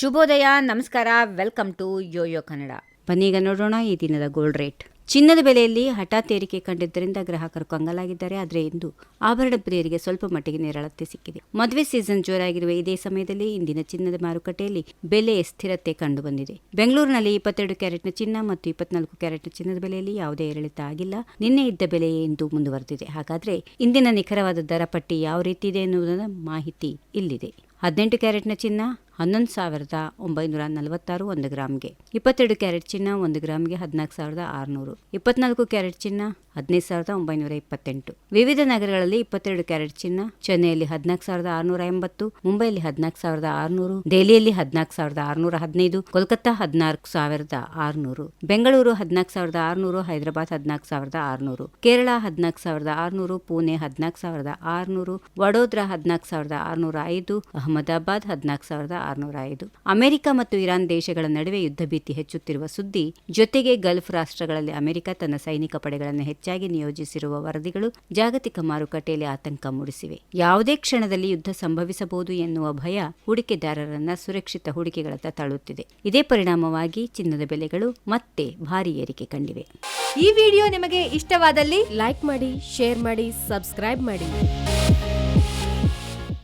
ಶುಭೋದಯ, ನಮಸ್ಕಾರ, welcome to Yoyo Kannada. ಬನ್ನೀಗ ನೋಡೋಣ ಈ ದಿನದ ಗೋಲ್ಡ್ ರೇಟ್. ಚಿನ್ನದ ಬೆಲೆಯಲ್ಲಿ ಹಠಾತ್ ಏರಿಕೆ ಕಂಡಿದ್ದರಿಂದ ಗ್ರಾಹಕರು ಕಂಗಾಲಾಗಿದ್ದಾರೆ. ಆದರೆ ಇಂದು ಆಭರಣ ಪ್ರಿಯರಿಗೆ ಸ್ವಲ್ಪ ಮಟ್ಟಿಗೆ ನಿರಾಳತೆ ಸಿಕ್ಕಿದೆ. ಮದುವೆ ಸೀಸನ್ ಜೋರಾಗಿರುವ ಇದೇ ಸಮಯದಲ್ಲಿ ಇಂದಿನ ಚಿನ್ನದ ಮಾರುಕಟ್ಟೆಯಲ್ಲಿ ಬೆಲೆ ಸ್ಥಿರತೆ ಕಂಡುಬಂದಿದೆ. ಬೆಂಗಳೂರಿನಲ್ಲಿ 22 ಕ್ಯಾರೆಟ್ನ ಚಿನ್ನ ಮತ್ತು 24 ಕ್ಯಾರೆಟ್ನ ಚಿನ್ನದ ಬೆಲೆಯಲ್ಲಿ ಯಾವುದೇ ಏರಿಳಿತ ಆಗಿಲ್ಲ. ನಿನ್ನೆ ಇದ್ದ ಬೆಲೆಯೇ ಇಂದು ಮುಂದುವರೆದಿದೆ. ಹಾಗಾದ್ರೆ ಇಂದಿನ ನಿಖರವಾದ ದರ ಪಟ್ಟಿ ಯಾವ ರೀತಿ ಇದೆ ಎನ್ನುವುದರ ಮಾಹಿತಿ ಇಲ್ಲಿದೆ. 18 ಕ್ಯಾರೆಟ್ನ ಚಿನ್ನ 11,946 1 ಗ್ರಾಮ್ಗೆ, 22 ಕ್ಯಾರೆಟ್ ಚಿನ್ನ 1 ಗ್ರಾಮ್ಗೆ 14,600, 24 ಕ್ಯಾರೆಟ್ ಚಿನ್ನ 15,928. ವಿವಿಧ ನಗರಗಳಲ್ಲಿ 22 ಕ್ಯಾರೆಟ್ ಚಿನ್ನ: ಚೆನ್ನೈಯಲ್ಲಿ 14,680, ಮುಂಬೈಯಲ್ಲಿ 14,600, ದೆಹಲಿಯಲ್ಲಿ 14,615, ಕೋಲ್ಕತ್ತಾ 14,600, ಬೆಂಗಳೂರು 14,600, ಹೈದರಾಬಾದ್ 14,600, ಕೇರಳ 14,600, ಪುಣೆ 14,600, ವಡೋದರಾ 14,605, ಅಹಮದಾಬಾದ್ 14,605. ಅಮೆರಿಕ ಮತ್ತು ಇರಾನ್ ದೇಶಗಳ ನಡುವೆ ಯುದ್ಧ ಭೀತಿ ಹೆಚ್ಚುತ್ತಿರುವ ಸುದ್ದಿ ಜೊತೆಗೆ ಗಲ್ಫ್ ರಾಷ್ಟ್ರಗಳಲ್ಲಿ ಅಮೆರಿಕ ತನ್ನ ಸೈನಿಕ ಪಡೆಗಳನ್ನು ಹೆಚ್ಚಾಗಿ ನಿಯೋಜಿಸಿರುವ ವರದಿಗಳು ಜಾಗತಿಕ ಮಾರುಕಟ್ಟೆಯಲ್ಲಿ ಆತಂಕ ಮೂಡಿಸಿವೆ. ಯಾವುದೇ ಕ್ಷಣದಲ್ಲಿ ಯುದ್ಧ ಸಂಭವಿಸಬಹುದು ಎನ್ನುವ ಭಯ ಹೂಡಿಕೆದಾರರನ್ನ ಸುರಕ್ಷಿತ ಹೂಡಿಕೆಗಳತ್ತ ತಳ್ಳುತ್ತಿದೆ. ಇದೇ ಪರಿಣಾಮವಾಗಿ ಚಿನ್ನದ ಬೆಲೆಗಳು ಮತ್ತೆ ಭಾರಿ ಏರಿಕೆ ಕಂಡಿವೆ. ಈ ವಿಡಿಯೋ ನಿಮಗೆ ಇಷ್ಟವಾದಲ್ಲಿ ಲೈಕ್ ಮಾಡಿ, ಶೇರ್ ಮಾಡಿ, ಸಬ್ಸ್ಕ್ರೈಬ್ ಮಾಡಿ.